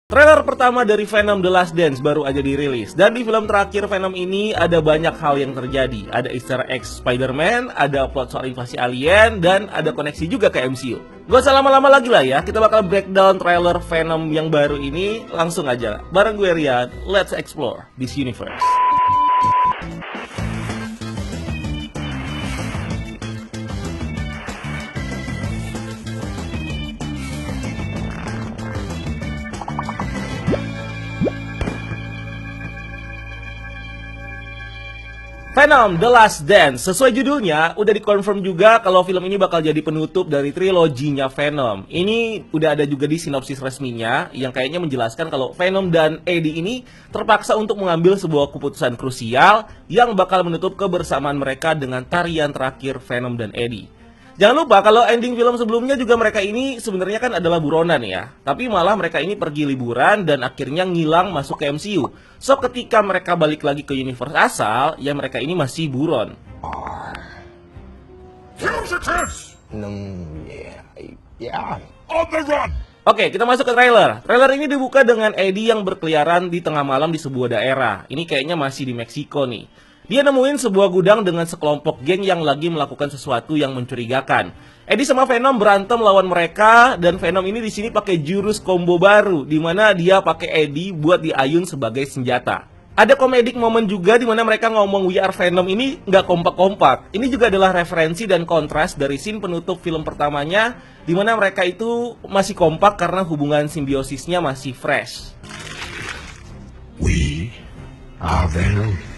Trailer pertama dari Venom The Last Dance baru aja dirilis. Dan di film terakhir Venom ini ada banyak hal yang terjadi. Ada easter egg Spider-Man, ada plot soal invasi alien, dan ada koneksi juga ke MCU. Gak usah lama-lama lagi lah ya, kita bakal breakdown trailer Venom yang baru ini. Langsung aja, bareng gue Rian, let's explore this universe. Venom The Last Dance, sesuai judulnya, udah dikonfirm juga kalau film ini bakal jadi penutup dari triloginya Venom. Ini udah ada juga di sinopsis resminya, yang kayaknya menjelaskan kalau Venom dan Eddie ini terpaksa untuk mengambil sebuah keputusan krusial yang bakal menutup kebersamaan mereka dengan tarian terakhir Venom dan Eddie. Jangan lupa kalau ending film sebelumnya juga mereka ini sebenarnya kan adalah buronan ya. Tapi malah mereka ini pergi liburan dan akhirnya ngilang masuk ke MCU. So ketika mereka balik lagi ke universe asal, ya mereka ini masih buron. On the run! Oke, kita masuk ke trailer. Trailer ini dibuka dengan Eddie yang berkeliaran di tengah malam di sebuah daerah. Ini kayaknya masih di Meksiko nih. Dia nemuin sebuah gudang dengan sekelompok geng yang lagi melakukan sesuatu yang mencurigakan. Eddie sama Venom berantem lawan mereka, dan Venom ini di sini pakai jurus combo baru, di mana dia pakai Eddie buat diayun sebagai senjata. Ada comedic moment juga di mana mereka ngomong We Are Venom ini nggak kompak-kompak. Ini juga adalah referensi dan kontras dari scene penutup film pertamanya, di mana mereka itu masih kompak karena hubungan simbiosisnya masih fresh. We are Venom.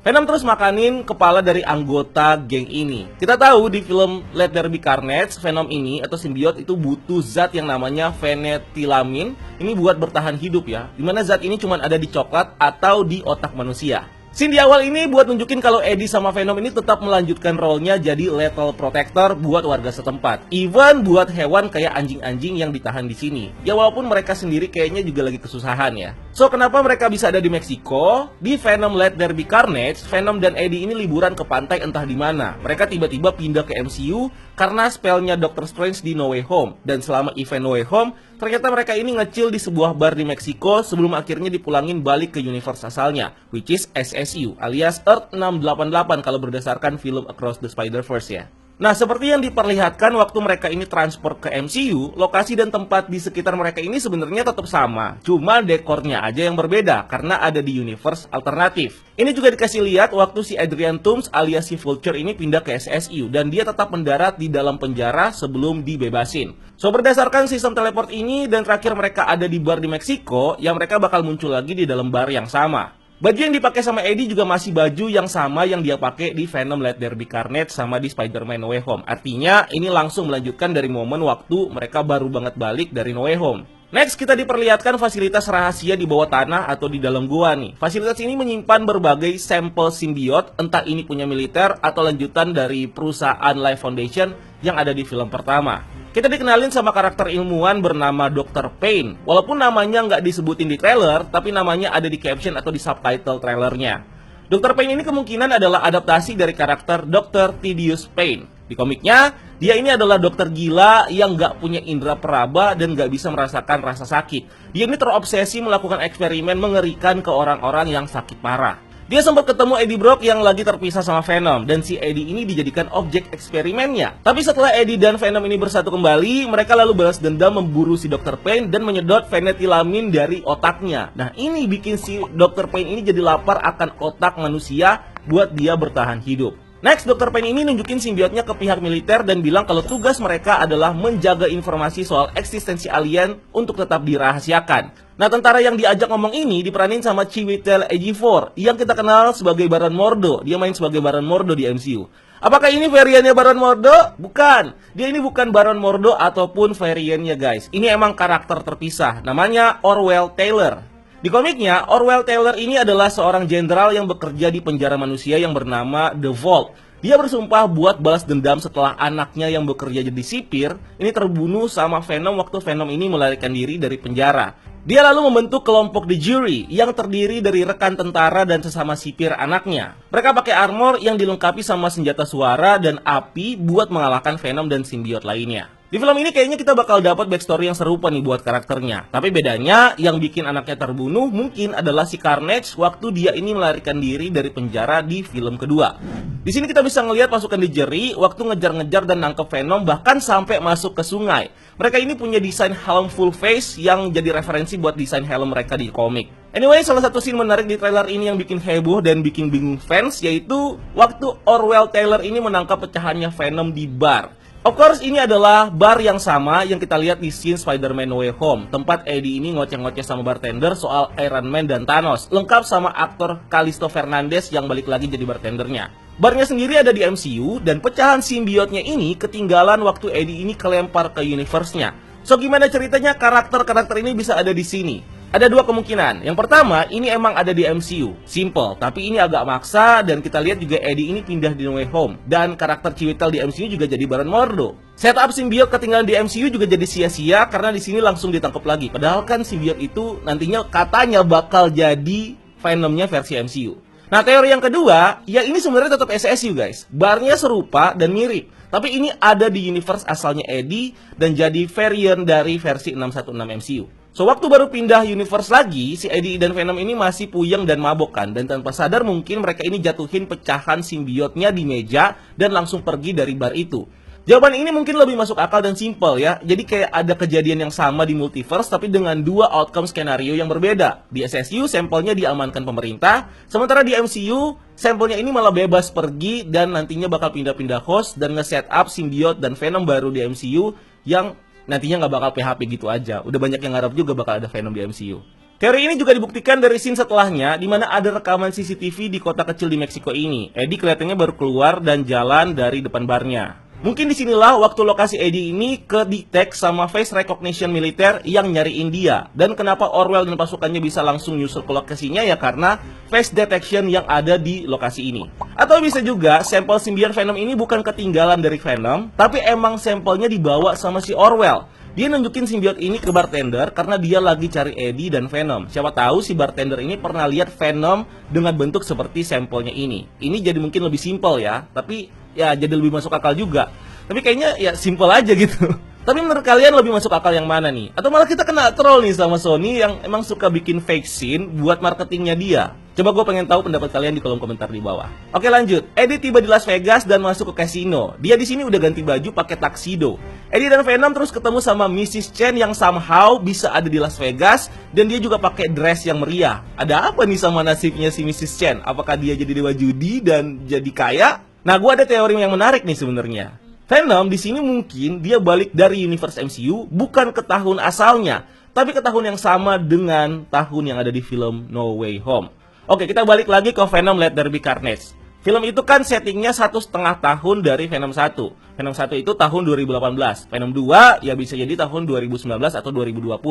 Venom terus makanin kepala dari anggota geng ini. Kita tahu di film Let There Be Carnage, Venom ini atau simbiot itu butuh zat yang namanya fenetilamin. Ini buat bertahan hidup ya. Dimana zat ini cuma ada di coklat atau di otak manusia. Scene di awal ini buat nunjukin kalau Eddie sama Venom ini tetap melanjutkan role-nya jadi lethal protector buat warga setempat. Even buat hewan kayak anjing-anjing yang ditahan di sini. Ya walaupun mereka sendiri kayaknya juga lagi kesusahan ya. So kenapa mereka bisa ada di Meksiko? Di Venom Let There Be Carnage, Venom dan Eddie ini liburan ke pantai entah di mana. Mereka tiba-tiba pindah ke MCU karena spellnya Doctor Strange di No Way Home. Dan selama event No Way Home, ternyata mereka ini nge-chill di sebuah bar di Meksiko sebelum akhirnya dipulangin balik ke universe asalnya, which is SSU alias Earth 688 kalau berdasarkan film Across the Spider-Verse ya. Nah, seperti yang diperlihatkan waktu mereka ini transport ke MCU, lokasi dan tempat di sekitar mereka ini sebenarnya tetap sama. Cuma dekornya aja yang berbeda, karena ada di universe alternatif. Ini juga dikasih lihat waktu si Adrian Toomes alias si Vulture ini pindah ke SSU, dan dia tetap mendarat di dalam penjara sebelum dibebasin. So, berdasarkan sistem teleport ini, dan terakhir mereka ada di bar di Meksiko, ya mereka bakal muncul lagi di dalam bar yang sama. Baju yang dipakai sama Eddie juga masih baju yang sama yang dia pakai di Venom Let There Be Carnage sama di Spider-Man No Way Home. Artinya ini langsung melanjutkan dari momen waktu mereka baru banget balik dari No Way Home. Next, kita diperlihatkan fasilitas rahasia di bawah tanah atau di dalam gua nih. Fasilitas ini menyimpan berbagai sampel simbiot, entah ini punya militer atau lanjutan dari perusahaan Life Foundation yang ada di film pertama. Kita dikenalin sama karakter ilmuwan bernama Dr. Payne. Walaupun namanya nggak disebutin di trailer, tapi namanya ada di caption atau di subtitle trailernya. Dr. Payne ini kemungkinan adalah adaptasi dari karakter Dr. Thaddeus Payne. Di komiknya, dia ini adalah dokter gila yang nggak punya indera peraba dan nggak bisa merasakan rasa sakit. Dia ini terobsesi melakukan eksperimen mengerikan ke orang-orang yang sakit parah. Dia sempat ketemu Eddie Brock yang lagi terpisah sama Venom, dan si Eddie ini dijadikan objek eksperimennya. Tapi setelah Eddie dan Venom ini bersatu kembali, mereka lalu balas dendam memburu si Dr. Payne dan menyedot fenetilamin dari otaknya. Nah, ini bikin si Dr. Payne ini jadi lapar akan otak manusia buat dia bertahan hidup. Next, Dr. Payne ini nunjukin simbiotnya ke pihak militer dan bilang kalau tugas mereka adalah menjaga informasi soal eksistensi alien untuk tetap dirahasiakan. Nah, tentara yang diajak ngomong ini diperanin sama Chiwetel Ejiofor yang kita kenal sebagai Baron Mordo. Dia main sebagai Baron Mordo di MCU. Apakah ini variannya Baron Mordo? Bukan. Dia ini bukan Baron Mordo ataupun variannya guys. Ini emang karakter terpisah. Namanya Orwell Taylor. Di komiknya, Orwell Taylor ini adalah seorang jenderal yang bekerja di penjara manusia yang bernama The Vault. Dia bersumpah buat balas dendam setelah anaknya yang bekerja jadi sipir ini terbunuh sama Venom waktu Venom ini melarikan diri dari penjara. Dia lalu membentuk kelompok The Jury yang terdiri dari rekan tentara dan sesama sipir anaknya. Mereka pakai armor yang dilengkapi sama senjata suara dan api buat mengalahkan Venom dan simbiot lainnya. Di film ini kayaknya kita bakal dapat backstory yang serupa nih buat karakternya. Tapi bedanya yang bikin anaknya terbunuh mungkin adalah si Carnage waktu dia ini melarikan diri dari penjara di film kedua. Di sini kita bisa ngelihat pasukan di Jerry waktu ngejar-ngejar dan nangkep Venom bahkan sampai masuk ke sungai. Mereka ini punya desain helm full face yang jadi referensi buat desain helm mereka di komik. Anyway, salah satu scene menarik di trailer ini yang bikin heboh dan bikin bingung fans yaitu waktu Orwell Taylor ini menangkap pecahannya Venom di bar. Of course, ini adalah bar yang sama yang kita lihat di scene Spider-Man No Way Home. Tempat Eddie ini ngoceh-ngoceh sama bartender soal Iron Man dan Thanos. Lengkap sama aktor Callisto Fernandez yang balik lagi jadi bartendernya. Barnya sendiri ada di MCU dan pecahan simbiotnya ini ketinggalan waktu Eddie ini kelempar ke universe-nya. So gimana ceritanya karakter-karakter ini bisa ada di sini? Ada dua kemungkinan. Yang pertama, ini emang ada di MCU. Simple, tapi ini agak maksa dan kita lihat juga Eddie ini pindah di No Way Home. Dan karakter Chiwetel di MCU juga jadi Baron Mordo. Setup simbiot ketinggalan di MCU juga jadi sia-sia karena di sini langsung ditangkap lagi. Padahal kan simbiot itu nantinya katanya bakal jadi Venomnya versi MCU. Nah, teori yang kedua, ya ini sebenarnya tetap SSU guys. Barnya serupa dan mirip. Tapi ini ada di universe asalnya Eddie dan jadi variant dari versi 616 MCU. So, waktu baru pindah universe lagi, si Eddie dan Venom ini masih puyeng dan mabok kan. Dan tanpa sadar mungkin mereka ini jatuhin pecahan simbiotnya di meja dan langsung pergi dari bar itu. Jawaban ini mungkin lebih masuk akal dan simple ya. Jadi kayak ada kejadian yang sama di multiverse tapi dengan dua outcome skenario yang berbeda. Di SSU sampelnya diamankan pemerintah, sementara di MCU sampelnya ini malah bebas pergi dan nantinya bakal pindah-pindah host dan nge-set up simbiot dan Venom baru di MCU yang nantinya nggak bakal PHP gitu aja. Udah banyak yang ngarep juga bakal ada Venom di MCU. Teori ini juga dibuktikan dari scene setelahnya, di mana ada rekaman CCTV di kota kecil di Meksiko ini. Eddie kelihatannya baru keluar dan jalan dari depan barnya. Mungkin disinilah waktu lokasi Eddie ini ke-detect sama face recognition militer yang nyariin dia. Dan kenapa Orwell dan pasukannya bisa langsung nyusul ke lokasinya ya karena face detection yang ada di lokasi ini. Atau bisa juga sampel simbion Venom ini bukan ketinggalan dari Venom, tapi emang sampelnya dibawa sama si Orwell. Dia nunjukin simbiot ini ke bartender karena dia lagi cari Eddie dan Venom. Siapa tahu si bartender ini pernah lihat Venom dengan bentuk seperti sampelnya ini. Ini jadi mungkin lebih simpel ya, tapi ya jadi lebih masuk akal juga. Tapi kayaknya ya simpel aja gitu. Tapi menurut kalian lebih masuk akal yang mana nih? Atau malah kita kena troll nih sama Sony yang emang suka bikin fake scene buat marketingnya dia? Coba gue pengen tahu pendapat kalian di kolom komentar di bawah. Oke lanjut, Eddie tiba di Las Vegas dan masuk ke kasino. Dia di sini udah ganti baju pakai tuxedo. Eddie dan Venom terus ketemu sama Mrs. Chen yang somehow bisa ada di Las Vegas dan dia juga pakai dress yang meriah. Ada apa nih sama nasibnya si Mrs. Chen? Apakah dia jadi dewa judi dan jadi kaya? Nah, gue ada teori yang menarik nih sebenarnya. Venom di sini mungkin dia balik dari universe MCU bukan ke tahun asalnya, tapi ke tahun yang sama dengan tahun yang ada di film No Way Home. Oke, kita balik lagi ke Venom Let There Be Carnage. Film itu kan settingnya 1,5 tahun dari Venom 1. Venom 1 itu tahun 2018. Venom 2 ya bisa jadi tahun 2019 atau 2020.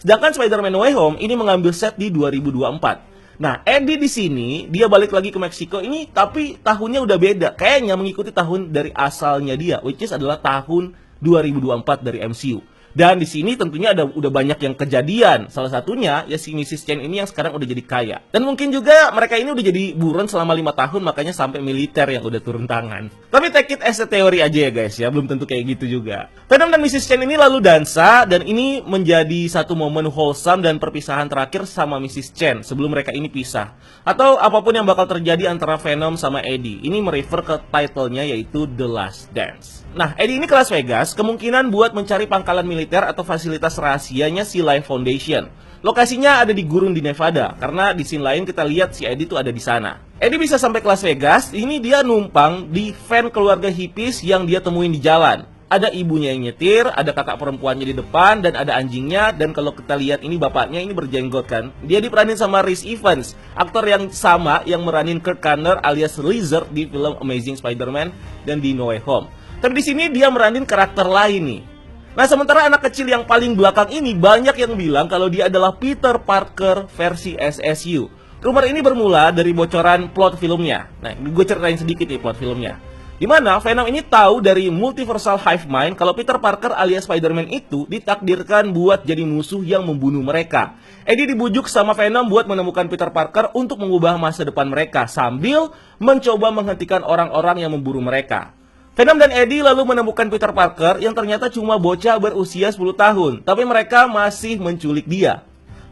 Sedangkan Spider-Man No Way Home ini mengambil set di 2024. Nah, Eddie di sini dia balik lagi ke Meksiko ini tapi tahunnya udah beda. Kayaknya mengikuti tahun dari asalnya dia, which is adalah tahun 2024 dari MCU. Dan di sini tentunya udah banyak yang kejadian. Salah satunya ya si Mrs. Chen ini yang sekarang udah jadi kaya. Dan mungkin juga mereka ini udah jadi buron selama 5 tahun makanya sampai militer yang udah turun tangan. Tapi take it as a teori aja ya guys ya, belum tentu kayak gitu juga. Venom dan Mrs. Chen ini lalu dansa dan ini menjadi satu momen wholesome dan perpisahan terakhir sama Mrs. Chen sebelum mereka ini pisah. Atau apapun yang bakal terjadi antara Venom sama Eddie. Ini merefer ke title-nya yaitu The Last Dance. Nah, Eddie ini ke Las Vegas kemungkinan buat mencari pangkalan militer atau fasilitas rahasianya si Life Foundation. Lokasinya ada di gurun di Nevada, karena di scene lain kita lihat si Eddie tuh ada di sana. Eddie bisa sampai ke Las Vegas, ini dia numpang di van keluarga hippies yang dia temuin di jalan. Ada ibunya yang nyetir, ada kakak perempuannya di depan, dan ada anjingnya. Dan kalau kita lihat ini bapaknya ini berjenggot kan. Dia diperanin sama Rhys Ifans, aktor yang sama yang meranin Kurt Connor alias Lizard di film Amazing Spider-Man dan di No Way Home. Tapi di sini dia meranin karakter lain nih. Nah, sementara anak kecil yang paling belakang ini banyak yang bilang kalau dia adalah Peter Parker versi SSU. Rumor ini bermula dari bocoran plot filmnya. Nah, gue ceritain sedikit nih plot filmnya. Di mana Venom ini tahu dari Multiversal Hive Mind kalau Peter Parker alias Spider-Man itu ditakdirkan buat jadi musuh yang membunuh mereka. Eddie dibujuk sama Venom buat menemukan Peter Parker untuk mengubah masa depan mereka sambil mencoba menghentikan orang-orang yang memburu mereka. Venom dan Eddie lalu menemukan Peter Parker yang ternyata cuma bocah berusia 10 tahun, tapi mereka masih menculik dia.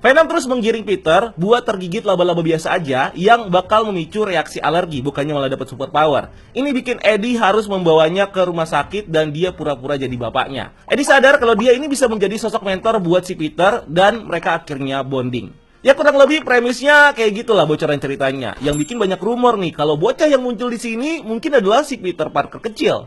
Venom terus menggiring Peter buat tergigit laba-laba biasa aja yang bakal memicu reaksi alergi, bukannya malah dapat superpower. Ini bikin Eddie harus membawanya ke rumah sakit dan dia pura-pura jadi bapaknya. Eddie sadar kalau dia ini bisa menjadi sosok mentor buat si Peter dan mereka akhirnya bonding. Ya kurang lebih premisnya kayak gitulah bocoran ceritanya. Yang bikin banyak rumor nih kalau bocah yang muncul di sini mungkin adalah si Peter Parker kecil.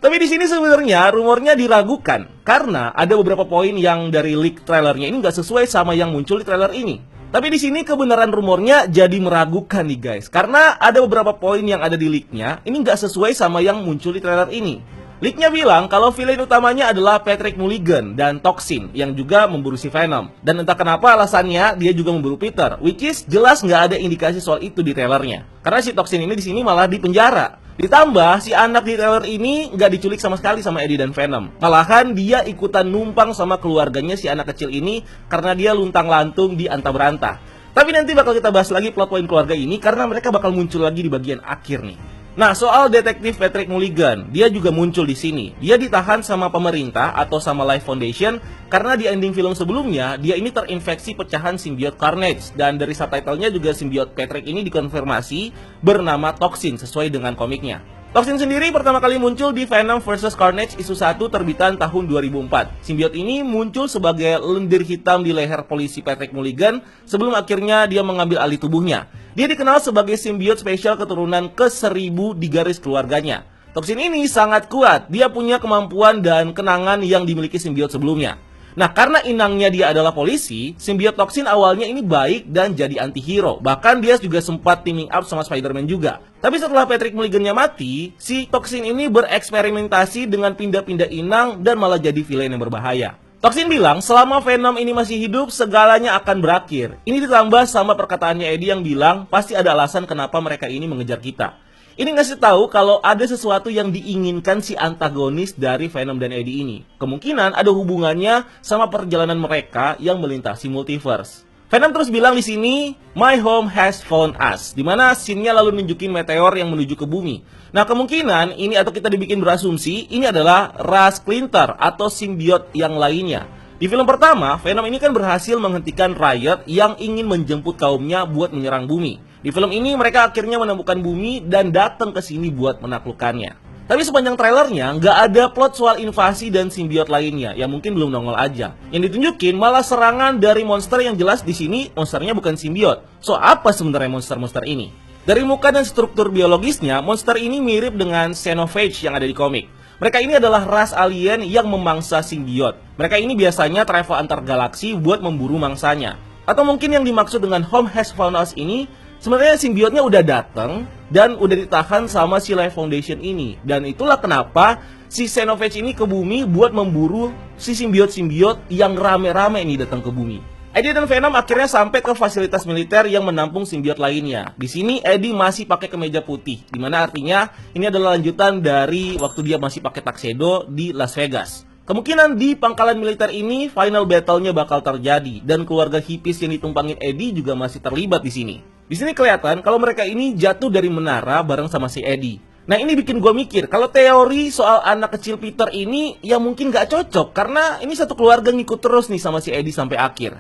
Tapi di sini sebenarnya rumornya diragukan karena ada beberapa poin yang dari leak trailernya ini nggak sesuai sama yang muncul di trailer ini. Tapi di sini kebenaran rumornya jadi meragukan nih guys, karena ada beberapa poin yang ada di leaknya ini nggak sesuai sama yang muncul di trailer ini. Leaknya bilang kalau villain utamanya adalah Patrick Mulligan dan Toxin yang juga memburu si Venom. Dan entah kenapa alasannya dia juga memburu Peter, which is jelas nggak ada indikasi soal itu di trailernya. Karena si Toxin ini di sini malah dipenjara. Ditambah si anak di trailer ini nggak diculik sama sekali sama Eddie dan Venom. Malahan dia ikutan numpang sama keluarganya si anak kecil ini karena dia luntang-lantung di antah berantah. Tapi nanti bakal kita bahas lagi plot point keluarga ini karena mereka bakal muncul lagi di bagian akhir nih. Nah, soal detektif Patrick Mulligan, dia juga muncul di sini. Dia ditahan sama pemerintah atau sama Life Foundation karena di ending film sebelumnya dia ini terinfeksi pecahan simbiot Carnage dan dari subtitlenya juga simbiot Patrick ini dikonfirmasi bernama Toxin sesuai dengan komiknya. Toxin sendiri pertama kali muncul di Venom vs Carnage isu 1 terbitan tahun 2004. Simbiot ini muncul sebagai lendir hitam di leher polisi Patrick Mulligan sebelum akhirnya dia mengambil alih tubuhnya. Dia dikenal sebagai simbiot spesial keturunan ke-1000 di garis keluarganya. Toxin ini sangat kuat, dia punya kemampuan dan kenangan yang dimiliki simbiot sebelumnya. Nah, karena inangnya dia adalah polisi, simbiot Toxin awalnya ini baik dan jadi anti-hero. Bahkan dia juga sempat teaming up sama Spider-Man juga. Tapi setelah Patrick Mulligan-nya mati, si Toxin ini bereksperimentasi dengan pindah-pindah inang dan malah jadi villain yang berbahaya. Toxin bilang selama Venom ini masih hidup, segalanya akan berakhir. Ini ditambah sama perkataannya Eddie yang bilang pasti ada alasan kenapa mereka ini mengejar kita. Ini ngasih tahu kalau ada sesuatu yang diinginkan si antagonis dari Venom dan Eddie ini. Kemungkinan ada hubungannya sama perjalanan mereka yang melintasi multiverse. Venom terus bilang di sini, "My home has found us," dimana scene-nya lalu nunjukin meteor yang menuju ke bumi. Nah, kemungkinan ini atau kita dibikin berasumsi ini adalah ras Splinter atau simbiot yang lainnya. Di film pertama, Venom ini kan berhasil menghentikan Riot yang ingin menjemput kaumnya buat menyerang bumi. Di film ini mereka akhirnya menemukan bumi dan datang ke sini buat menaklukkannya. Tapi sepanjang trailernya nggak ada plot soal invasi dan simbiot lainnya, ya mungkin belum nongol aja. Yang ditunjukin malah serangan dari monster yang jelas di sini monsternya bukan simbiot. So apa sebenarnya monster-monster ini? Dari muka dan struktur biologisnya, monster ini mirip dengan Xenophage yang ada di komik. Mereka ini adalah ras alien yang memangsa simbiot. Mereka ini biasanya travel antar galaksi buat memburu mangsanya. Atau mungkin yang dimaksud dengan Home Has Found Us ini, sebenarnya simbiotnya udah datang dan udah ditahan sama si Life Foundation ini. Dan itulah kenapa si Xenophage ini ke bumi buat memburu si simbiot-simbiot yang rame-rame ini datang ke bumi. Eddie dan Venom akhirnya sampai ke fasilitas militer yang menampung simbiot lainnya. Di sini Eddie masih pakai kemeja putih, dimana artinya ini adalah lanjutan dari waktu dia masih pakai tuxedo di Las Vegas. Kemungkinan di pangkalan militer ini final battle-nya bakal terjadi dan keluarga hippies yang ditumpangin Eddie juga masih terlibat di sini. Di sini kelihatan kalau mereka ini jatuh dari menara bareng sama si Eddie. Nah, ini bikin gue mikir kalau teori soal anak kecil Peter ini ya mungkin gak cocok karena ini satu keluarga ngikut terus nih sama si Eddie sampai akhir.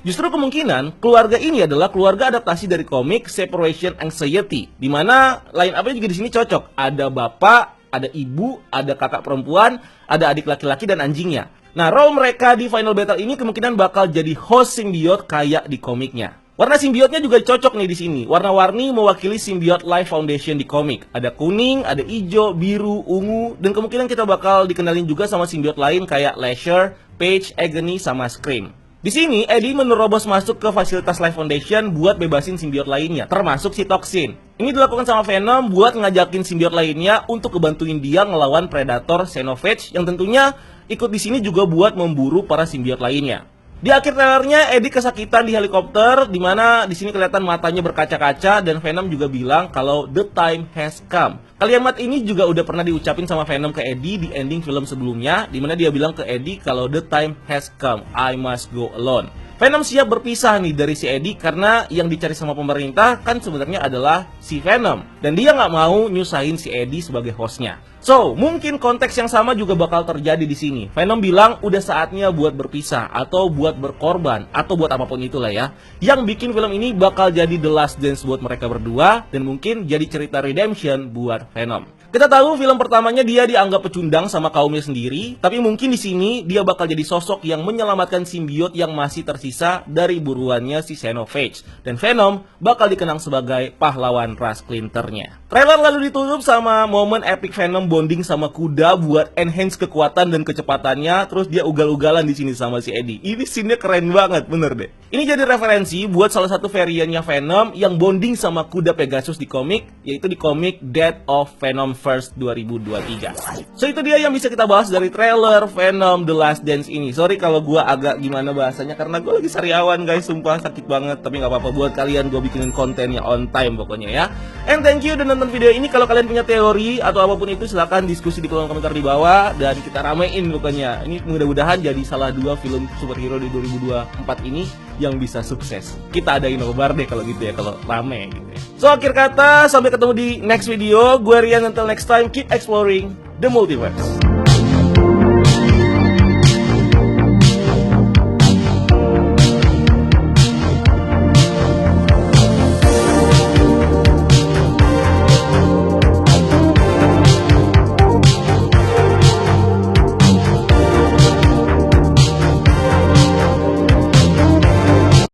Justru kemungkinan keluarga ini adalah keluarga adaptasi dari komik Separation Anxiety, di mana line up-nya juga di sini cocok. Ada bapak, ada ibu, ada kakak perempuan, ada adik laki-laki dan anjingnya. Nah, role mereka di final battle ini kemungkinan bakal jadi host simbiot kayak di komiknya. Warna simbiotnya juga cocok nih di sini. Warna-warni mewakili simbiot Life Foundation di komik. Ada kuning, ada hijau, biru, ungu, dan kemungkinan kita bakal dikenalin juga sama simbiot lain kayak Lasher, Paige, Agony, sama Scream. Di sini, Eddie menerobos masuk ke fasilitas Life Foundation buat bebasin simbiot lainnya, termasuk si Toxin. Ini dilakukan sama Venom buat ngajakin simbiot lainnya untuk ngebantuin dia ngelawan Predator Xenophage yang tentunya ikut di sini juga buat memburu para simbiot lainnya. Di akhir trailernya, Eddie kesakitan di helikopter, dimana di sini kelihatan matanya berkaca-kaca dan Venom juga bilang kalau the time has come. Kalimat ini juga udah pernah diucapin sama Venom ke Eddie di ending film sebelumnya, dimana dia bilang ke Eddie kalau the time has come, I must go alone. Venom siap berpisah nih dari si Eddie karena yang dicari sama pemerintah kan sebenarnya adalah si Venom. Dan dia nggak mau nyusahin si Eddie sebagai hostnya. So, mungkin konteks yang sama juga bakal terjadi di sini. Venom bilang udah saatnya buat berpisah atau buat berkorban atau buat apapun itulah ya. Yang bikin film ini bakal jadi The Last Dance buat mereka berdua dan mungkin jadi cerita redemption buat Venom. Kita tahu film pertamanya dia dianggap pecundang sama kaumnya sendiri, tapi mungkin di sini dia bakal jadi sosok yang menyelamatkan simbiot yang masih tersisa dari buruannya si Xenophage. Dan Venom bakal dikenang sebagai pahlawan ras Splinter-nya. Trailer lalu ditutup sama momen epic Venom bonding sama kuda buat enhance kekuatan dan kecepatannya, terus dia ugal-ugalan di sini sama si Eddie. Ini scene-nya keren banget, bener deh. Ini jadi referensi buat salah satu variannya Venom yang bonding sama kuda Pegasus di komik, yaitu di komik Death of Venom First 2023. So itu dia yang bisa kita bahas dari trailer Venom The Last Dance ini. Sorry kalau gue agak gimana bahasanya karena gue lagi sariawan guys, sumpah sakit banget. Tapi nggak apa-apa, buat kalian gue bikinin kontennya on time pokoknya ya. And thank you udah nonton video ini. Kalau kalian punya teori atau apapun itu silahkan diskusi di kolom komentar di bawah dan kita ramein pokoknya. Ini mudah-mudahan jadi salah dua film superhero di 2024 ini yang bisa sukses. Kita adain nobar deh kalau gitu ya, kalau rame gitu ya. So akhir kata, sampai ketemu di next video. Gue Rian, until next time, keep exploring the multiverse.